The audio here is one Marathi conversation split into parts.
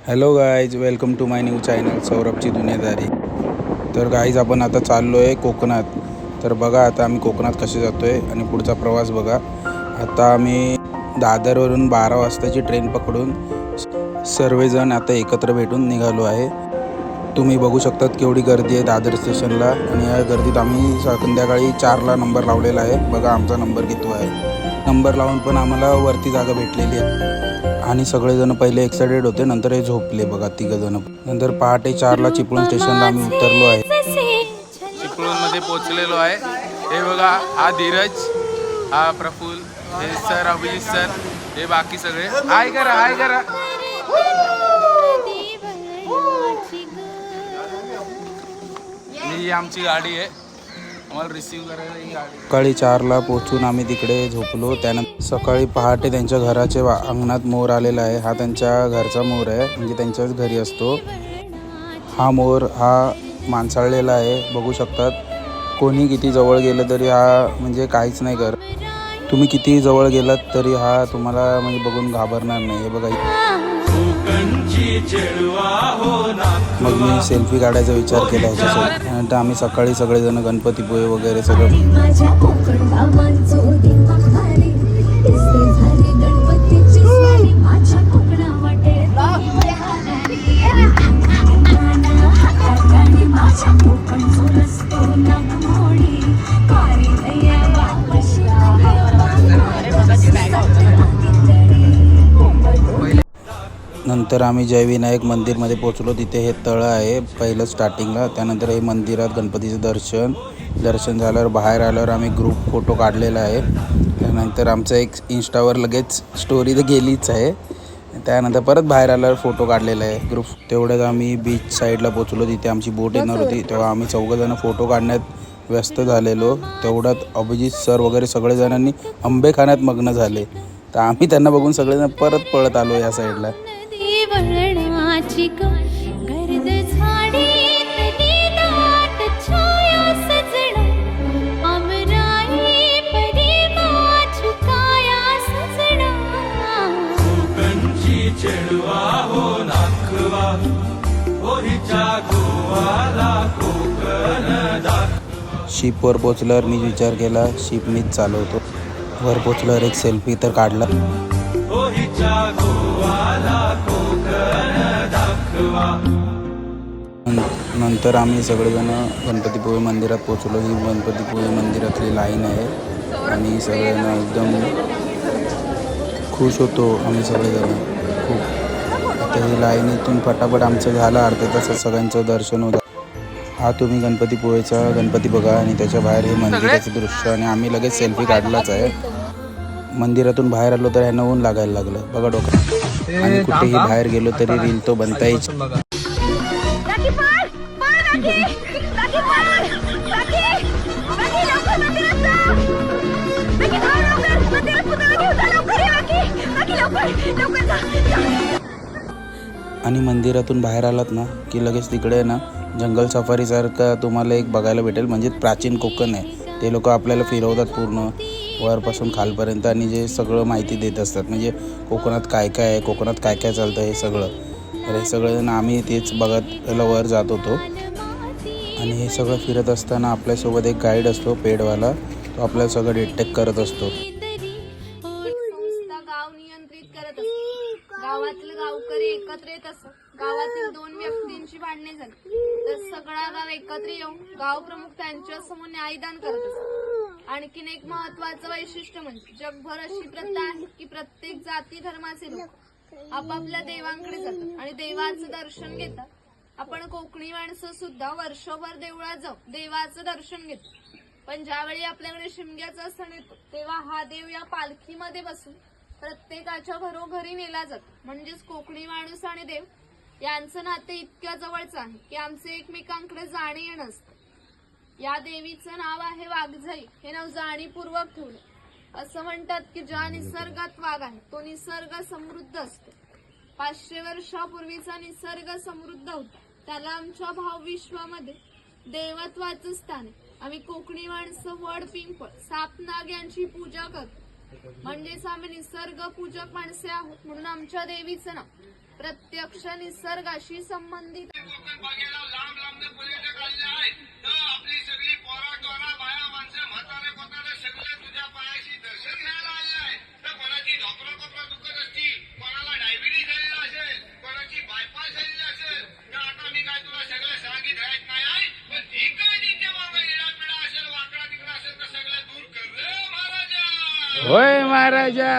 Hello guys, welcome to my new channel सौरभची दुनियादारी. तर गाईज आपण आता चाललो आहे कोकणात. तर बघा आता आम्ही कोकणात कसे जातो आहे आणि पुढचा प्रवास बघा. आता आम्ही दादरवरून 12 वाजताची ट्रेन पकडून सर्वजण आता एकत्र भेटून निघालो आहे. तुम्ही बघू शकतात केवढी गर्दी आहे दादर स्टेशनला. आणि या गर्दीत आम्ही संध्याकाळी 4ला नंबर लावलेला आहे. बघा आमचा नंबर किती आहे. नंबर लावून पण आम्हाला वरती जागा भेटलेली आहे. आणि सगळेजण पहिले एक्साइटेड होते, नंतर हे झोपले बघा तिघजण. नंतर पहाटे 4ला चिपळूण स्टेशनला आम्ही उतरलो आहे. चिपळूणमध्ये पोहोचलेलो आहे. हे बघा, हा धीरज, हा प्रफुल्ल, हे सर अभिजित सर, हे बाकी सगळे. हाय करा, हाय करा. ही आमची गाडी आहे, आम्हाला रिसीव्ह करायला ही गाडी. सकाळी 4ला पोहोचून आम्ही तिकडे झोपलो. त्यानंतर सकाळी पहाटे त्यांच्या घराच्या अंगणात मोर आलेला आहे. हा त्यांच्या घरचा मोर आहे, म्हणजे त्यांच्याच घरी असतो हा मोर. हा माणसाळलेला आहे, बघू शकतात. कोणी किती जवळ गेलं तरी हा म्हणजे काहीच नाही करत. तुम्ही किती जवळ गेलात तरी हा तुम्हाला म्हणजे बघून घाबरणार नाही. हे बघा, मग मी सेल्फी काढायचा विचार केला ह्याच्यासोबत. त्यानंतर आम्ही सकाळी सगळेजण गणपतीपुळे वगैरे सगळं. नंतर आम्ही जयविनायक मंदिरमध्ये पोचलो. तिथे हे तळं आहे पहिलं स्टार्टिंगला. त्यानंतर हे मंदिरात गणपतीचं दर्शन झाल्यावर बाहेर आल्यावर आम्ही ग्रुप फोटो काढलेला आहे. त्यानंतर आमचं एक इंस्टावर लगेच स्टोरी तर गेलीच आहे. त्यानंतर परत बाहेर आल्यावर फोटो काढलेला आहे ग्रुप. तेवढ्यात आम्ही बीच साईडला पोचलो. तिथे आमची बोट येणार होती, तेव्हा आम्ही चौघंजणं फोटो काढण्यात व्यस्त झालेलो. तेवढ्यात अभिजित सर वगैरे सगळेजणांनी आंबे खाण्यात मग्न झाले. तर आम्ही त्यांना बघून सगळेजण परत पळत आलो या साईडला. शिपवर पोचल्यावर मी विचार केला शिप मीच चालवतो. वर पोचल्यावर एक सेल्फी तर काढला. नंतर आम्ही सगळेजण गणपतीपुळे मंदिरात पोचलो. ही गणपतीपुळे मंदिरातली लाईन आहे आणि सगळेजण एकदम खुश होतो आम्ही सगळेजण खूप. आता ही लाईनीतून फटाफट आमचं झालं अर्ध्या तासात सगळ्यांचं दर्शन होतं. हा तुम्ही गणपतीपुळेचा गणपती बघा आणि त्याच्या बाहेर हे मंदिराचं दृश्य. आणि आम्ही लगेच सेल्फी काढलाच आहे. मंदिरातून बाहेर आलो तर ह्यांना ऊन लागायला लागलं बघा डोक्यात. आणि कुठेही बाहेर गेलो तरी रील तो बनतायच. आणि मंदिरातून बाहेर आलात ना की लगेच तिकडे ना जंगल सफारीसारखं तुम्हाला एक बघायला भेटेल. म्हणजे प्राचीन कोकण आहे. ते लोक आपल्याला फिरवतात पूर्ण वरपासून खालपर्यंत आणि जे सगळं माहिती देत असतात. म्हणजे कोकणात काय काय आहे, कोकणात काय काय चालतं हे सगळं. तर हे सगळं आम्ही तेच बघत याला वर जात होतो. आणि हे सगळं फिरत असताना आपल्यासोबत एक गाईड असतो पेडवाला. तो आपल्याला सगळं डिटेक्ट करत असतो. गाव नियंत्रित करत असतो. गावातील गावकरी एकत्र येत असत. गावातील 2 व्यक्तींची भांडणे झाली तर सगळा गाव एकत्र येऊन गाव प्रमुख त्यांच्या समोर न्यायदान करत असतात. आणखीन एक महत्वाचं वैशिष्ट्य म्हणजे जगभर अशी प्रथा आहे की प्रत्येक जाती धर्माचे लोक आपापल्या देवांकडे जातात आणि देवाचं दर्शन घेतात. आपण कोकणी माणसं सुद्धा वर्षभर देवळात जाऊन देवाचं दर्शन घेतो. पण ज्यावेळी आपल्याकडे शिमग्याचा सण येतो तेव्हा हा देव या पालखीमध्ये बसून प्रत्येकाच्या घरोघरी नेला जातो. म्हणजेच कोकणी माणूस आणि देव यांचं नाते इतक्या जवळचं आहे की आमचे एकमेकांकडे जाणे येणं असतं. या देवीचं नाव आहे वाघजाई. हे नाव जाणीवपूर्वक ठेवलं. असं म्हणतात की ज्या निसर्गात वाघ आहे तो निसर्ग समृद्ध असतो. 500 वर्षापूर्वीचा निसर्ग समृद्ध होता. त्याला आमच्या भावविश्वामध्ये देवत्वाचं स्थान आहे. आम्ही कोकणी माणसं वड, पिंपळ, साप, नाग यांची पूजा करतो. म्हणजेच आम्ही निसर्ग पूजक माणसे आहोत. म्हणून आमच्या देवीचं नाव प्रत्यक्ष निसर्गाशी संबंधित होय महाराजा.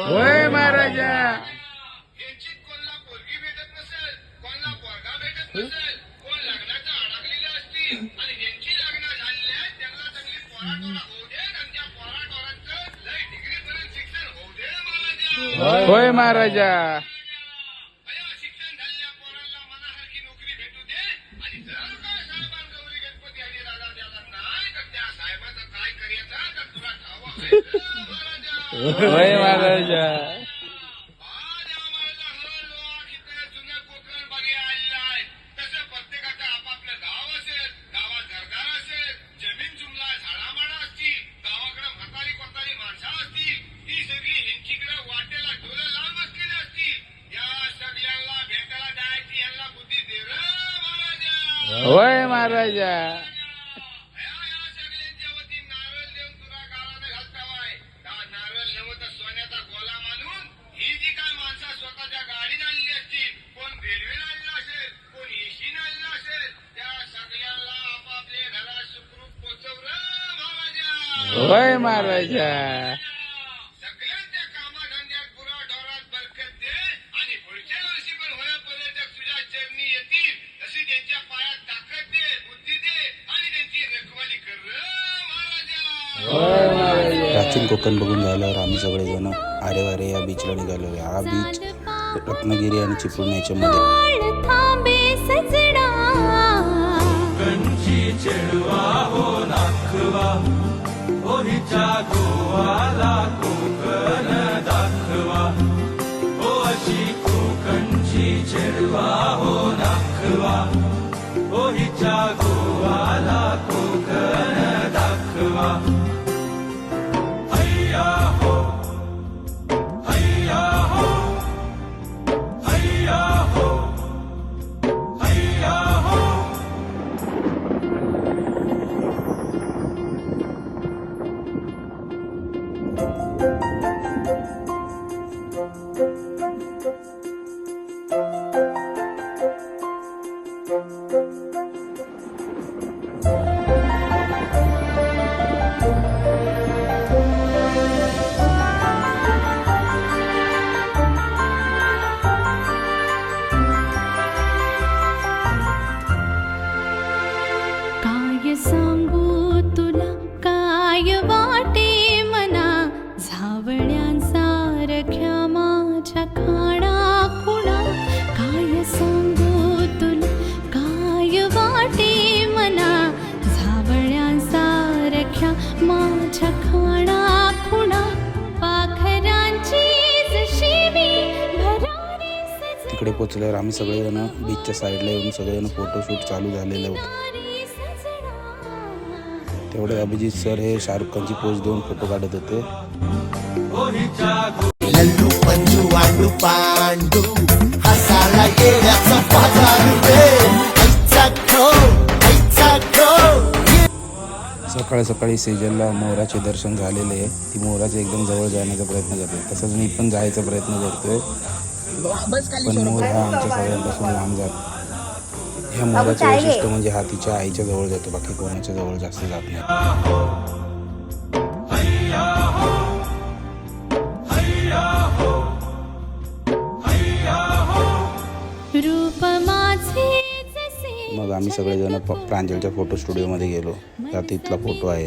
होय महाराजा. होय महाराजा. होय महाराजा. होय महाराजा. होय महाराजा. प्राचीन कोकण बघून झाल्यावर आम्ही सगळेजण आरे वारे या बीचला निघालो. हा बीच रत्नागिरी आणि चिपळूण याच्यामध्ये. तिकडे पोचल्यावर आम्ही सगळेजण बीचच्या साईडला येऊन सगळेजण फोटोशूट चालू झालेलं होतं. तेवढे अभिजित सर हे शाहरुख खानची पोज देऊन फोटो काढत होते. सकाळी सकाळी सेजलला मोराचे दर्शन झालेले आहे. ती मोराचे एकदम जवळ जाण्याचा प्रयत्न करते. तसंच मी पण जायचा प्रयत्न करतोय, पण मोर हा आमच्या सगळ्यांपासून लांब जातो. ह्या मोराचे वैशिष्ट्य म्हणजे हा तिच्या आईच्या जवळ जातो, बाकी कोणाच्या जवळ जास्त जात नाही. मग आम्ही सगळेजण प्रांजलच्या फोटो स्टुडिओमध्ये गेलो. त्यात इथला फोटो आहे.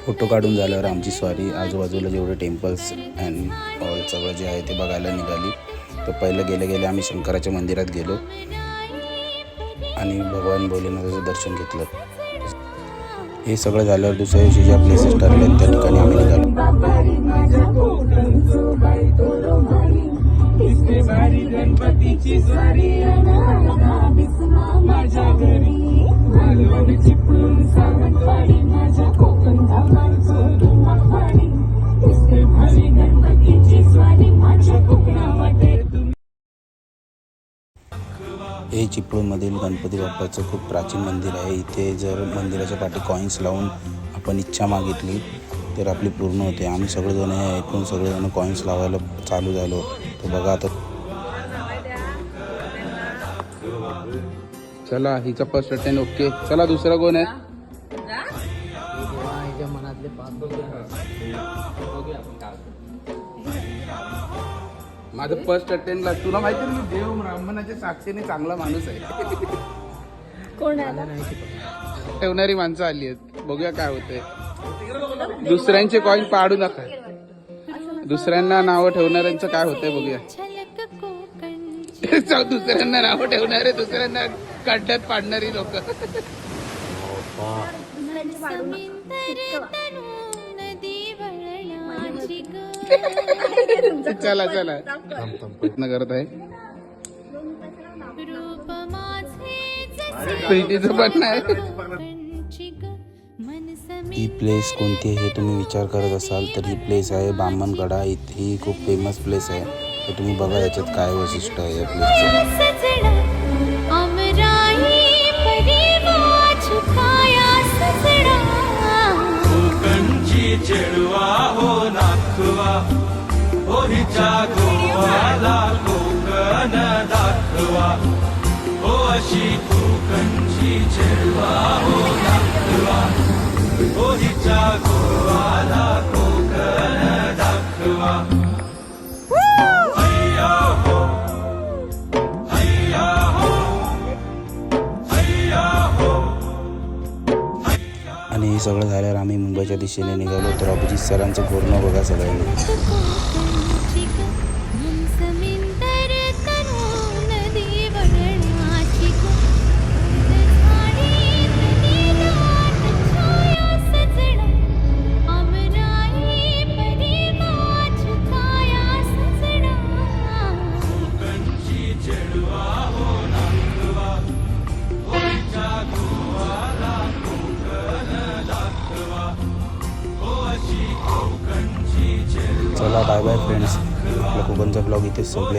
फोटो काढून झाल्यावर आमची स्वारी आजूबाजूला जेवढे टेम्पल्स अँड ऑल सगळं जे आहे ते बघायला निघाली. तर पहिलं गेले आम्ही शंकराच्या मंदिरात गेलो आणि भगवान भोलेनाथाचं दर्शन घेतलं. हे सगळं झाल्यावर दुसऱ्या दिवशी ज्या प्लेसेस ठरले त्या ठिकाणी आम्ही निघालो. हे चिपळूणमधील गणपती बाप्पाचं खूप प्राचीन मंदिर आहे. इथे जर मंदिराच्या पाठी कॉईन्स लावून आपण इच्छा मागितली तर आपली पूर्ण होते. आम्ही सगळेजण हे ऐकून सगळेजण कॉईन्स लावायला चालू झालो. तर बघा आता चला हिचा फर्स्ट अटेंड ओके. चला दुसरा कोण आहे? माझं फर्स्ट अटेंडला तुला माहिती आहे मी देव ब्राह्मणाच्या साक्षीने चांगला माणूस आहे. कोण आहे? ठेवणारी माणसं आली आहेत. बघूया काय होतंय. दुसऱ्यांचे कॉईन पाडू नका. दुसऱ्यांना नावं ठेवणाऱ्यांचं काय होतंय बघूया. दुसऱ्यांना नावं ठेवणारे दुसऱ्यांना खड्ड्यात पाडणारी लोक. चला चला प्रयत्न करत आहे. प्रीतीचं पण नाही. ही प्लेस कोणती आहे हे तुम्ही विचार करत असाल तर ही प्लेस आहे बामणगडा. ही खूप फेमस प्लेस आहे. तर तुम्ही बघा याच्यात काय वैशिष्ट्य आहे या प्लेसचं. चेडवा हो नाखवा हो हिच्या गोवाला कोकण दाखवा हो अशी कोकणची चेडवा हो नाखवा हो हिच्या गोवाला कोकण दाखवा. हैया हो हैया हो हैया हो. आणि हे सगळं झाल्यावर आम्ही मुंबईच्या दिशेने निघालो. तर अभिजित सरांचं पूर्ण बघा सगळ्यांनी. चला बाय बाय फ्रेंड्स. आपला कोकणचा ब्लॉग इथेच संपले.